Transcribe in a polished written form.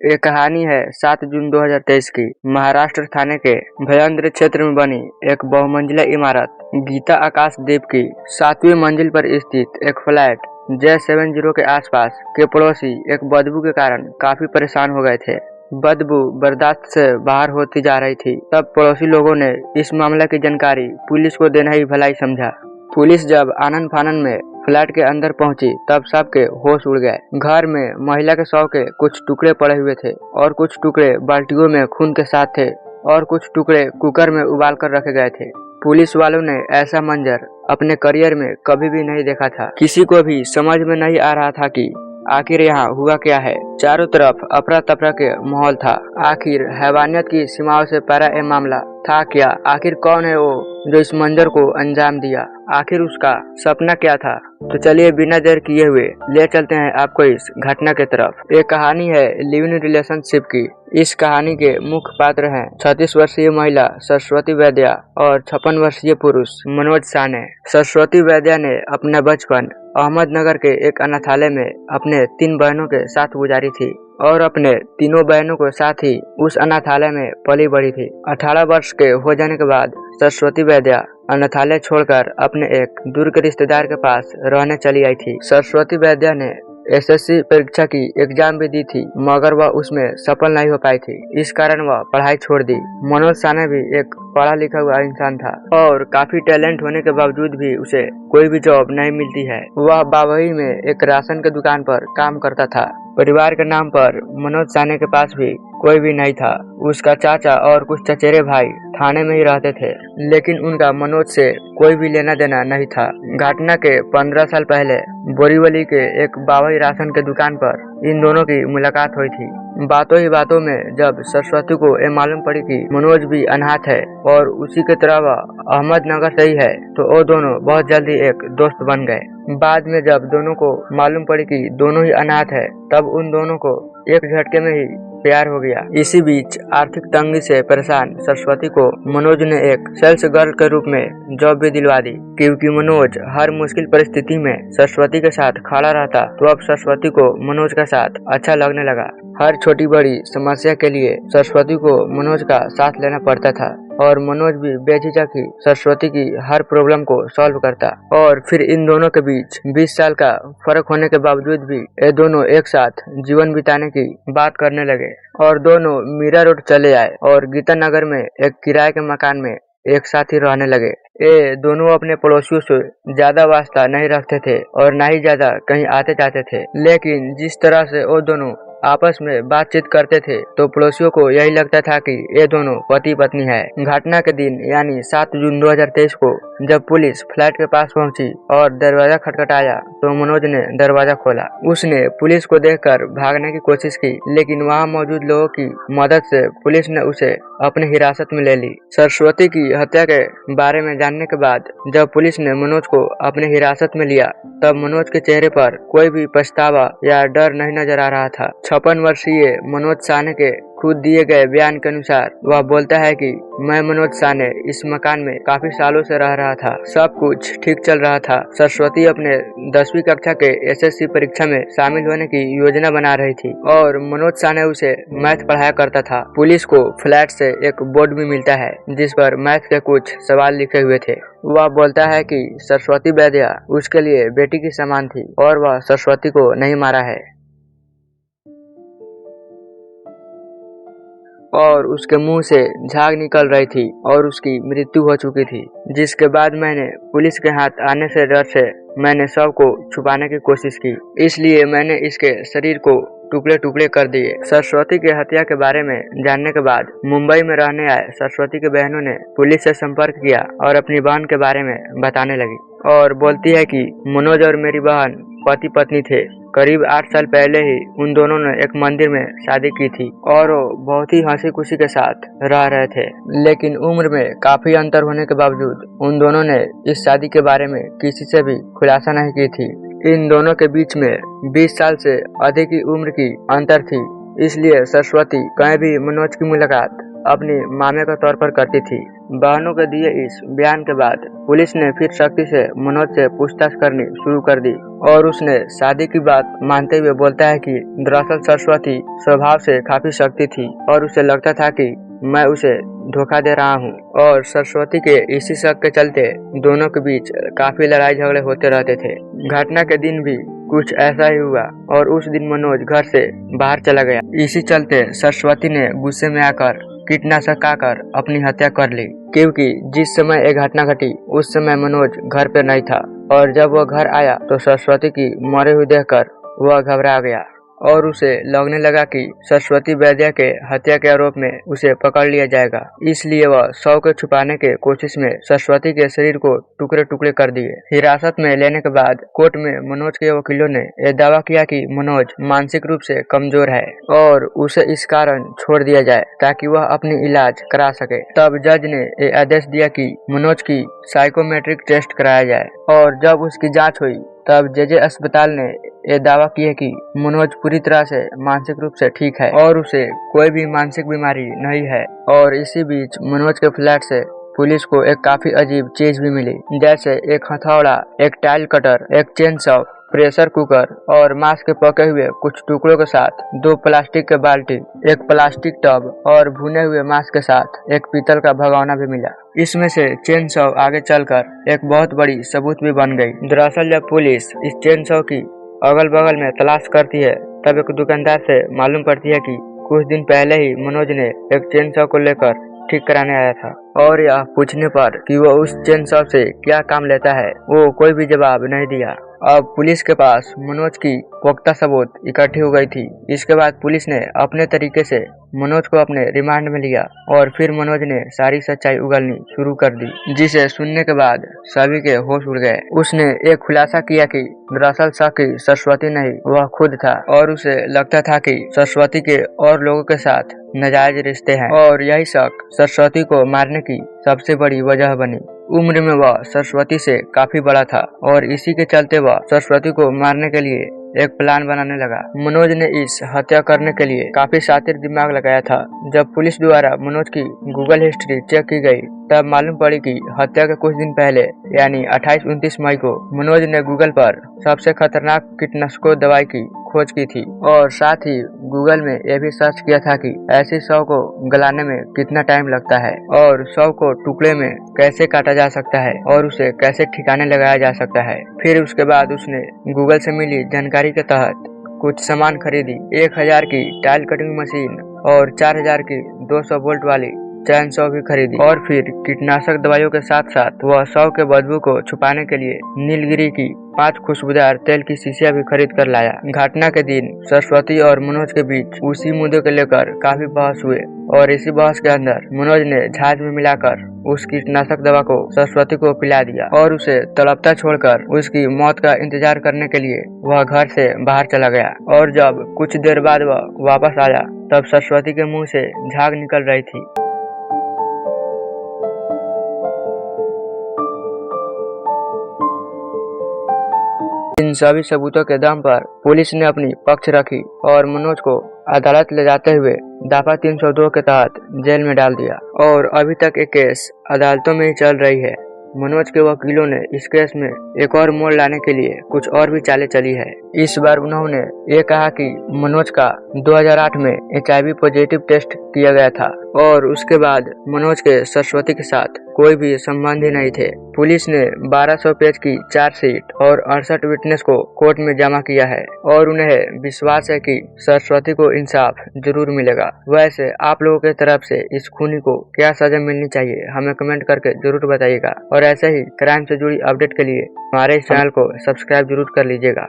ये कहानी है 7 जून 2023 की। महाराष्ट्र थाने के भयंद्र क्षेत्र में बनी एक बहुमंजिला इमारत गीता आकाशदीप की 7वीं मंजिल पर स्थित एक फ्लैट J70 के आसपास के पड़ोसी एक बदबू के कारण काफी परेशान हो गए थे। बदबू बर्दाश्त से बाहर होती जा रही थी। तब पड़ोसी लोगों ने इस मामले की जानकारी पुलिस को देना ही भलाई समझा। पुलिस जब आनन फानन में फ्लैट के अंदर पहुंची तब सबके होश उड़ गए। घर में महिला के शव के कुछ टुकड़े पड़े हुए थे और कुछ टुकड़े बाल्टियों में खून के साथ थे और कुछ टुकड़े कुकर में उबाल कर रखे गए थे। पुलिस वालों ने ऐसा मंजर अपने करियर में कभी भी नहीं देखा था। किसी को भी समझ में नहीं आ रहा था कि आखिर यहाँ हुआ क्या है। चारों तरफ अफरा तफरा के माहौल था। आखिर हैवानियत की सीमाओं से परा ये मामला था क्या? आखिर कौन है वो जो इस मंजर को अंजाम दिया? आखिर उसका सपना क्या था? तो चलिए बिना देर किए हुए ले चलते हैं आपको इस घटना के तरफ। ये कहानी है लिव इन रिलेशनशिप की। इस कहानी के मुख्य पात्र हैं 36 वर्षीय महिला सरस्वती वैद्या और 56 वर्षीय पुरुष मनोज साने। सरस्वती वैद्या ने अपना बचपन अहमदनगर के एक अनाथालय में अपने 3 बहनों के साथ गुजारी थी और अपने तीनों बहनों के साथ ही उस अनाथालय में पली बड़ी थी। 18 वर्ष के हो जाने के बाद सरस्वती वैद्या अनाथालय छोड़कर अपने एक दूर के रिश्तेदार के पास रहने चली आई थी। सरस्वती वैद्या ने SSC परीक्षा की एग्जाम भी दी थी मगर वह उसमें सफल नहीं हो पाई थी। इस कारण वह पढ़ाई छोड़ दी। मनोज साने भी एक पढ़ा लिखा हुआ इंसान था और काफी टैलेंट होने के बावजूद भी उसे कोई भी जॉब नहीं मिलती है। वह बावही में एक राशन के दुकान पर काम करता था। परिवार के नाम पर मनोज साने के पास भी कोई भी नहीं था। उसका चाचा और कुछ चचेरे भाई थाने में ही रहते थे लेकिन उनका मनोज से कोई भी लेना देना नहीं था। घटना के 15 साल पहले बोरीवली के एक बावई राशन के दुकान पर इन दोनों की मुलाकात हुई थी। बातों ही बातों में जब सरस्वती को ये मालूम पड़ी कि मनोज भी अनाथ है और उसी की तरह वह अहमदनगर से ही है तो वो दोनों बहुत जल्दी एक दोस्त बन गए। बाद में जब दोनों को मालूम पड़ी कि दोनों ही अनाथ है तब उन दोनों को एक झटके में ही प्यार हो गया। इसी बीच आर्थिक तंगी से परेशान सरस्वती को मनोज ने एक सेल्स गर्ल के रूप में जॉब भी दिलवा दी। क्योंकि मनोज हर मुश्किल परिस्थिति में सरस्वती के साथ खड़ा रहता तो अब सरस्वती को मनोज का साथ अच्छा लगने लगा। हर छोटी बड़ी समस्या के लिए सरस्वती को मनोज का साथ लेना पड़ता था और मनोज भी बेझिझक ही सरस्वती की हर प्रॉब्लम को सॉल्व करता। और फिर इन दोनों के बीच 20 साल का फर्क होने के बावजूद भी ये दोनों एक साथ जीवन बिताने की बात करने लगे और दोनों मीरा रोड चले आए और गीता नगर में एक किराए के मकान में एक साथ ही रहने लगे। ये दोनों अपने पड़ोसियों से ज्यादा वास्ता नहीं रखते थे और न ही ज्यादा कहीं आते जाते थे, लेकिन जिस तरह से वो दोनों आपस में बातचीत करते थे तो पड़ोसियों को यही लगता था कि ये दोनों पति पत्नी है। घटना के दिन यानी 7 जून 2023 को जब पुलिस फ्लैट के पास पहुंची और दरवाजा खटखटाया तो मनोज ने दरवाजा खोला। उसने पुलिस को देखकर भागने की कोशिश की लेकिन वहां मौजूद लोगों की मदद से पुलिस ने उसे अपने हिरासत में ले ली। सरस्वती की हत्या के बारे में जानने के बाद जब पुलिस ने मनोज को अपने हिरासत में लिया तब मनोज के चेहरे पर कोई भी पछतावा या डर नहीं नजर आ रहा था। 56 वर्षीय मनोज साने के खुद दिए गए बयान के अनुसार वह बोलता है कि मैं मनोज साने इस मकान में काफी सालों से रह रहा था। सब कुछ ठीक चल रहा था। सरस्वती अपने 10वीं कक्षा के SSC परीक्षा में शामिल होने की योजना बना रही थी और मनोज साने उसे मैथ पढ़ाया करता था। पुलिस को फ्लैट से एक बोर्ड भी मिलता है जिस पर मैथ के कुछ सवाल लिखे हुए थे। वह बोलता है कि सरस्वती वैद्या उसके लिए बेटी की समान थी और वह सरस्वती को नहीं मारा है और उसके मुंह से झाग निकल रही थी और उसकी मृत्यु हो चुकी थी। जिसके बाद मैंने पुलिस के हाथ आने से डर से मैंने शव को छुपाने की कोशिश की, इसलिए मैंने इसके शरीर को टुकड़े टुकड़े कर दिए। सरस्वती की हत्या के बारे में जानने के बाद मुंबई में रहने आए सरस्वती के बहनों ने पुलिस से संपर्क किया और अपनी बहन के बारे में बताने लगी और बोलती है कि मनोज और मेरी बहन पति पत्नी थे। करीब 8 साल पहले ही उन दोनों ने एक मंदिर में शादी की थी और वो बहुत ही हंसी खुशी के साथ रह रहे थे, लेकिन उम्र में काफी अंतर होने के बावजूद उन दोनों ने इस शादी के बारे में किसी से भी खुलासा नहीं की थी। इन दोनों के बीच में 20 साल से अधिक की उम्र की अंतर थी, इसलिए सरस्वती कहीं भी मनोज की मुलाकात अपनी मामे के तौर पर करती थी। बहनों के दिए इस बयान के बाद पुलिस ने फिर शक्ति से मनोज से पूछताछ करनी शुरू कर दी और उसने शादी की बात मानते हुए बोलता है कि दरअसल सरस्वती स्वभाव से काफी शक्ति थी और उसे लगता था कि मैं उसे धोखा दे रहा हूँ। और सरस्वती के इसी शक के चलते दोनों के बीच काफी लड़ाई झगड़े होते रहते थे। घटना के दिन भी कुछ ऐसा ही हुआ और उस दिन मनोज घर से बाहर चला गया। इसी चलते सरस्वती ने गुस्से में आकर कीटनाशक आकर अपनी हत्या कर ली, क्योंकि जिस समय ये घटना घटी उस समय मनोज घर पे नहीं था और जब वह घर आया तो सरस्वती की मरी हुई देखकर वह घबरा गया और उसे लगने लगा कि सरस्वती वैद्य के हत्या के आरोप में उसे पकड़ लिया जाएगा। इसलिए वह शव को छुपाने के कोशिश में सरस्वती के शरीर को टुकड़े टुकड़े कर दिए। हिरासत में लेने के बाद कोर्ट में मनोज के वकीलों ने यह दावा किया कि मनोज मानसिक रूप से कमजोर है और उसे इस कारण छोड़ दिया जाए ताकि वह अपनी इलाज करा सके। तब जज ने यह आदेश दिया कि मनोज की साइकोमेट्रिक टेस्ट कराया जाए और जब उसकी जाँच हुई तब जेजे अस्पताल ने यह दावा किया कि मनोज पूरी तरह से मानसिक रूप से ठीक है और उसे कोई भी मानसिक बीमारी नहीं है। और इसी बीच मनोज के फ्लैट से पुलिस को एक काफी अजीब चीज भी मिली, जैसे एक हथौड़ा, एक टाइल कटर, एक चेन सॉ, प्रेशर कुकर और मांस के पके हुए कुछ टुकड़ों के साथ 2 प्लास्टिक के बाल्टी, एक प्लास्टिक टब और भुने हुए मांस के साथ एक पीतल का भगोना भी मिला। इसमें से चेन सॉ आगे चलकर एक बहुत बड़ी सबूत भी बन गई। दरअसल जब पुलिस इस चेन सॉ की अगल बगल में तलाश करती है तब एक दुकानदार से मालूम पड़ती है कि कुछ दिन पहले ही मनोज ने एक चेन सॉ को लेकर ठीक कराने आया था और यह पूछने पर कि वो उस चेन सॉ से क्या काम लेता है वो कोई भी जवाब नहीं दिया। अब पुलिस के पास मनोज की पुख्ता सबूत इकट्ठी हो गई थी। इसके बाद पुलिस ने अपने तरीके से मनोज को अपने रिमांड में लिया और फिर मनोज ने सारी सच्चाई उगलनी शुरू कर दी, जिसे सुनने के बाद सभी के होश उड़ गए। उसने एक खुलासा किया कि दरअसल साकी सरस्वती नहीं वह खुद था और उसे लगता था कि सरस्वती के और लोगों के साथ नाजायज रिश्ते हैं और यही शक सरस्वती को मारने की सबसे बड़ी वजह बनी। उम्र में वह सरस्वती से काफी बड़ा था और इसी के चलते वह सरस्वती को मारने के लिए एक प्लान बनाने लगा। मनोज ने इस हत्या करने के लिए काफी शातिर दिमाग लगाया था। जब पुलिस द्वारा मनोज की गूगल हिस्ट्री चेक की गई तब मालूम पड़ी कि हत्या के कुछ दिन पहले यानी 28-29 मई को मनोज ने गूगल पर सबसे खतरनाक कीटनाशकों दवाई की खोज की थी और साथ ही गूगल में यह भी सर्च किया था कि ऐसी शव को गलाने में कितना टाइम लगता है और शव को टुकड़े में कैसे काटा जा सकता है और उसे कैसे ठिकाने लगाया जा सकता है। फिर उसके बाद उसने गूगल से मिली जानकारी के तहत कुछ सामान खरीदी। 1000 की टाइल कटिंग मशीन और 4000 की 200 वोल्ट वाली चैन सॉ भी खरीदी और फिर कीटनाशक दवाइयों के साथ साथ वह शव के बदबू को छुपाने के लिए नीलगिरी की 5 खुशबूदार तेल की शीशियां भी खरीद कर लाया। घटना के दिन सरस्वती और मनोज के बीच उसी मुद्दे को लेकर काफी बहस हुए और इसी बहस के अंदर मनोज ने झाग में मिलाकर उस कीटनाशक दवा को सरस्वती को पिला दिया और उसे तड़पता छोड़कर उसकी मौत का इंतजार करने के लिए वह घर से बाहर चला गया। और जब कुछ देर बाद वह वापस आया तब सरस्वती के मुंह से झाग निकल रही थी। इन सभी सबूतों के दम पर पुलिस ने अपनी पक्ष रखी और मनोज को अदालत ले जाते हुए दफा 302 के तहत जेल में डाल दिया और अभी तक ये केस अदालतों में ही चल रही है। मनोज के वकीलों ने इस केस में एक और मोड़ लाने के लिए कुछ और भी चालें चली है। इस बार उन्होंने ये कहा कि मनोज का 2008 में HIV पॉजिटिव टेस्ट किया गया था और उसके बाद मनोज के सरस्वती के साथ कोई भी संबंध ही नहीं थे। पुलिस ने 1200 पेज की चार्जशीट और 68 विटनेस को कोर्ट में जमा किया है और उन्हें विश्वास है कि सरस्वती को इंसाफ जरूर मिलेगा। वैसे आप लोगों के तरफ से इस खूनी को क्या सजा मिलनी चाहिए हमें कमेंट करके जरूर बताइएगा और ऐसे ही क्राइम से जुड़ी अपडेट के लिए हमारे इस चैनल को सब्सक्राइब जरूर कर लीजिएगा।